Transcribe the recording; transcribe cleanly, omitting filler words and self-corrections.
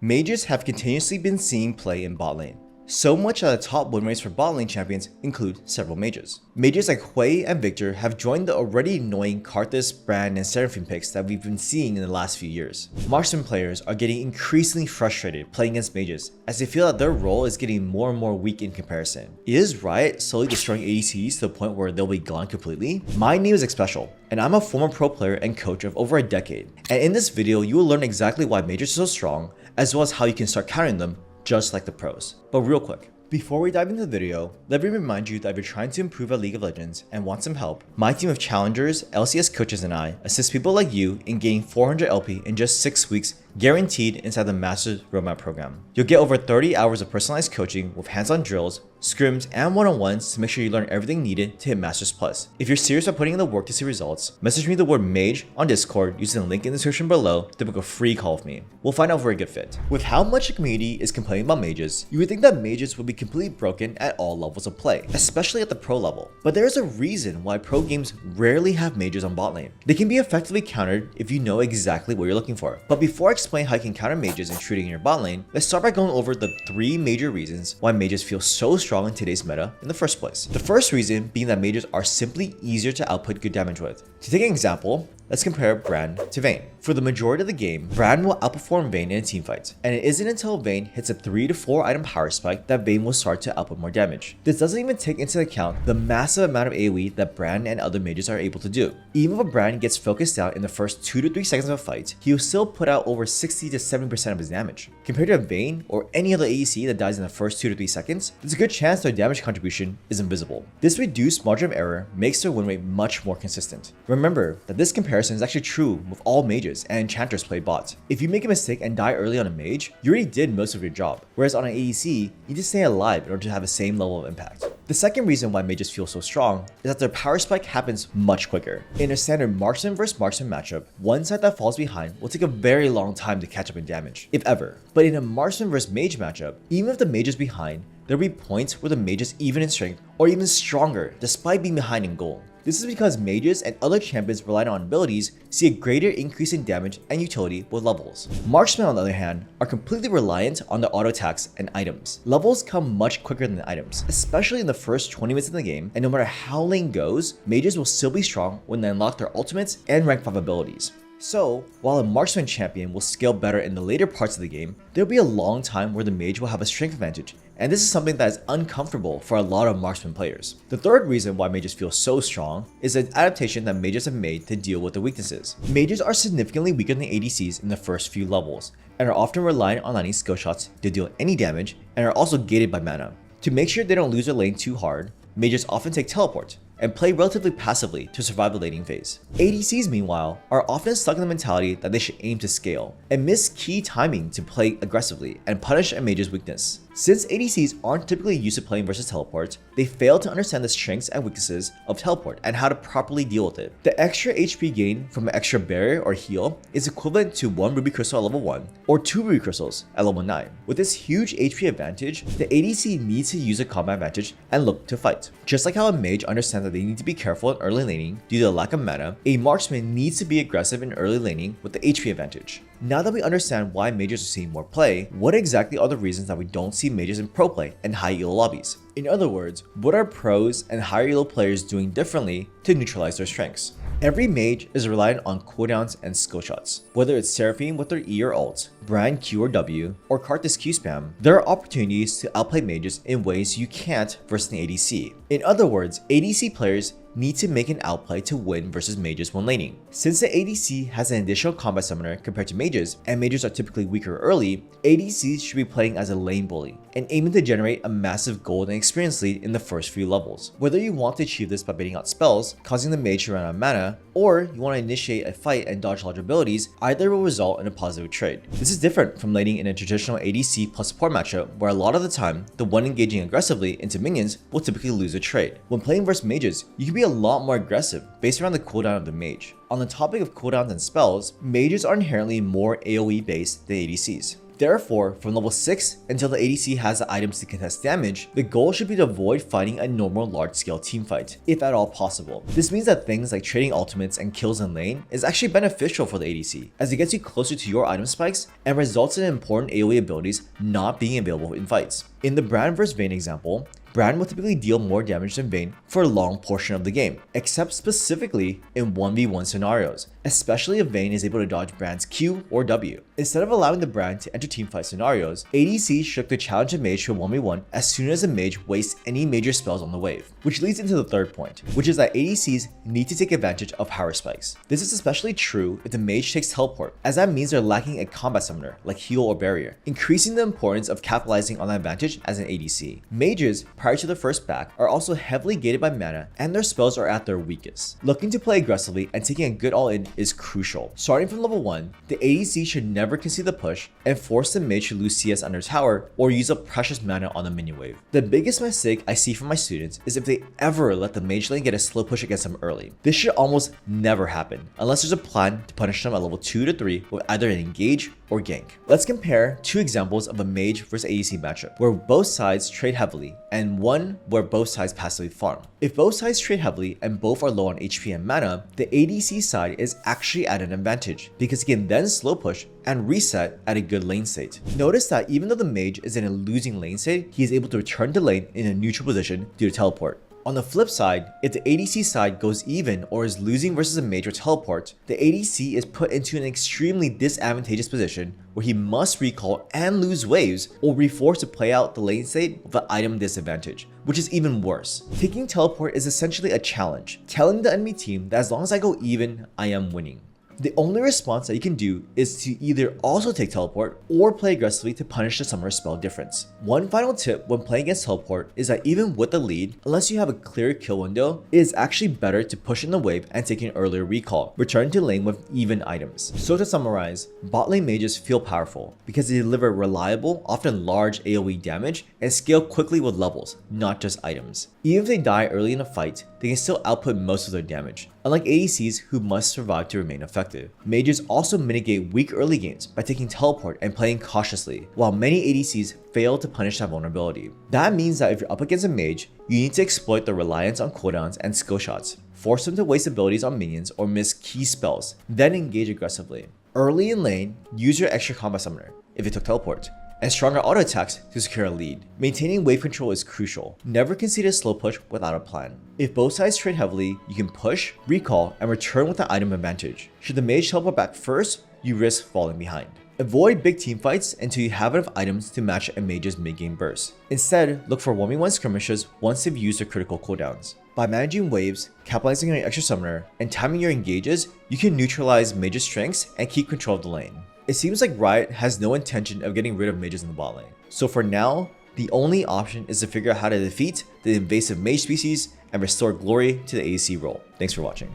Mages have continuously been seen play in bot lane. So much that the top win rates for bot lane champions include several mages. Mages like Hui and Viktor have joined the already annoying Karthus, Brand, and Seraphine picks that we've been seeing in the last few years. Marksman players are getting increasingly frustrated playing against mages as they feel that their role is getting more and more weak in comparison. Is Riot slowly destroying ADCs to the point where they'll be gone completely? My name is Xpecial, and I'm a former pro player and coach of over a decade. And in this video, you will learn exactly why mages are so strong, as well as how you can start countering them just like the pros. But real quick, before we dive into the video, let me remind you that if you're trying to improve at League of Legends and want some help, my team of challengers, LCS coaches, and I assist people like you in gaining 400 LP in just 6 weeks, guaranteed inside the Master's Roadmap program. You'll get over 30 hours of personalized coaching with hands-on drills, scrims, and one-on-ones to make sure you learn everything needed to hit Masters Plus. If you're serious about putting in the work to see results, message me the word MAGE on Discord using the link in the description below to book a free call with me. We'll find out if we're a good fit. With how much the community is complaining about mages, you would think that mages would be completely broken at all levels of play, especially at the pro level. But there's a reason why pro games rarely have mages on bot lane. They can be effectively countered if you know exactly what you're looking for. But before I explain how you can counter mages intruding in your bot lane, let's start by going over the 3 major reasons why mages feel so strong in today's meta in the first place. The first reason being that mages are simply easier to output good damage with. To take an example, let's compare Brand to Vayne. For the majority of the game, Brand will outperform Vayne in a teamfight, and it isn't until Vayne hits a 3 to 4 item power spike that Vayne will start to output more damage. This doesn't even take into account the massive amount of AoE that Brand and other mages are able to do. Even if a Brand gets focused out in the first 2 to 3 seconds of a fight, he will still put out over 60 to 70% of his damage. Compared to Vayne or any other ADC that dies in the first 2 to 3 seconds, there's a good chance their damage contribution is invisible. This reduced margin of error makes their win rate much more consistent. Remember that this comparison is actually true with all mages and enchanters play bot. If you make a mistake and die early on a mage, you already did most of your job, whereas on an ADC, you need to stay alive in order to have the same level of impact. The second reason why mages feel so strong is that their power spike happens much quicker. In a standard marksman vs marksman matchup, one side that falls behind will take a very long time to catch up in damage, if ever. But in a marksman vs mage matchup, even if the mage is behind, there will be points where the mage is even in strength or even stronger despite being behind in gold. This is because mages and other champions relying on abilities see a greater increase in damage and utility with levels. Marksmen, on the other hand, are completely reliant on their auto attacks and items. Levels come much quicker than the items, especially in the first 20 minutes of the game, and no matter how lane goes, mages will still be strong when they unlock their ultimates and rank 5 abilities. So, while a marksman champion will scale better in the later parts of the game, there will be a long time where the mage will have a strength advantage, and this is something that is uncomfortable for a lot of marksman players. The third reason why mages feel so strong is the adaptation that mages have made to deal with their weaknesses. Mages are significantly weaker than ADCs in the first few levels, and are often reliant on landing skill shots to deal any damage, and are also gated by mana. To make sure they don't lose their lane too hard, mages often take teleport, and play relatively passively to survive the laning phase. ADCs, meanwhile, are often stuck in the mentality that they should aim to scale, and miss key timing to play aggressively and punish a mage's weakness. Since ADCs aren't typically used to playing versus teleport, they fail to understand the strengths and weaknesses of teleport and how to properly deal with it. The extra HP gain from an extra barrier or heal is equivalent to 1 Ruby Crystal at level 1 or 2 Ruby Crystals at level 9. With this huge HP advantage, the ADC needs to use a combat advantage and look to fight. Just like how a mage understands that they need to be careful in early laning due to the lack of mana, a marksman needs to be aggressive in early laning with the HP advantage. Now that we understand why mages are seeing more play, what exactly are the reasons that we don't see mages in pro play and high elo lobbies? In other words, what are pros and higher elo players doing differently to neutralize their strengths? Every mage is reliant on cooldowns and skill shots. Whether it's Seraphine with their E or ult, Brand Q or W, or Karthus Q spam, there are opportunities to outplay mages in ways you can't versus an ADC. In other words, ADC players need to make an outplay to win versus mages when laning. Since the ADC has an additional combat summoner compared to mages, and mages are typically weaker early, ADCs should be playing as a lane bully and aiming to generate a massive gold and experience lead in the first few levels. Whether you want to achieve this by baiting out spells, causing the mage to run out of mana, or you want to initiate a fight and dodge large abilities, either will result in a positive trade. This is different from laning in a traditional ADC plus support matchup where a lot of the time, the one engaging aggressively into minions will typically lose a trade. When playing versus mages, you can be a lot more aggressive based around the cooldown of the mage. On the topic of cooldowns and spells, mages are inherently more AoE based than ADCs. Therefore, from level 6 until the ADC has the items to contest damage, the goal should be to avoid fighting a normal large-scale teamfight, if at all possible. This means that things like trading ultimates and kills in lane is actually beneficial for the ADC, as it gets you closer to your item spikes and results in important AoE abilities not being available in fights. In the Brand vs Vayne example, Brand will typically deal more damage than Vayne for a long portion of the game, except specifically in 1v1 scenarios, especially if Vayne is able to dodge Brand's Q or W. Instead of allowing the Brand to enter teamfight scenarios, ADC should look to challenge a mage to a 1v1 as soon as the mage wastes any major spells on the wave, which leads into the third point, which is that ADCs need to take advantage of power spikes. This is especially true if the mage takes teleport, as that means they're lacking a combat summoner like heal or barrier, increasing the importance of capitalizing on that advantage as an ADC. Mages, prior to the first back, are also heavily gated by mana and their spells are at their weakest. Looking to play aggressively and taking a good all-in is crucial. Starting from level 1, the ADC should never concede the push and force the mage to lose CS under tower or use up precious mana on the minion wave. The biggest mistake I see from my students is if they ever let the mage lane get a slow push against them early. This should almost never happen unless there's a plan to punish them at level 2 to 3 with either an engage or gank. Let's compare two examples of a mage versus ADC matchup where both sides trade heavily and one where both sides passively farm. If both sides trade heavily and both are low on HP and mana, the ADC side is actually at an advantage because he can then slow push and reset at a good lane state. Notice that even though the mage is in a losing lane state, he is able to return to lane in a neutral position due to teleport. On the flip side, if the ADC side goes even or is losing versus a mage or teleport, the ADC is put into an extremely disadvantageous position where he must recall and lose waves or be forced to play out the lane state with an item disadvantage, which is even worse. Taking teleport is essentially a challenge, telling the enemy team that as long as I go even, I am winning. The only response that you can do is to either also take teleport or play aggressively to punish the summoner spell difference. One final tip when playing against teleport is that even with the lead, unless you have a clear kill window, it is actually better to push in the wave and take an earlier recall, returning to lane with even items. So to summarize, bot lane mages feel powerful because they deliver reliable, often large AoE damage and scale quickly with levels, not just items. Even if they die early in a fight, they can still output most of their damage, unlike ADCs who must survive to remain effective. Mages also mitigate weak early games by taking teleport and playing cautiously, while many ADCs fail to punish that vulnerability. That means that if you're up against a mage, you need to exploit the reliance on cooldowns and skill shots, force them to waste abilities on minions or miss key spells, then engage aggressively. Early in lane, use your extra combat summoner, if it took teleport, and stronger auto attacks to secure a lead. Maintaining wave control is crucial. Never concede a slow push without a plan. If both sides trade heavily, you can push, recall, and return with the item advantage. Should the mage teleport back first, you risk falling behind. Avoid big team fights until you have enough items to match a mage's mid-game burst. Instead, look for 1v1 skirmishes once they've used their critical cooldowns. By managing waves, capitalizing on your extra summoner, and timing your engages, you can neutralize mage's strengths and keep control of the lane. It seems like Riot has no intention of getting rid of mages in the bot lane. So for now, the only option is to figure out how to defeat the invasive mage species and restore glory to the ADC role. Thanks for watching.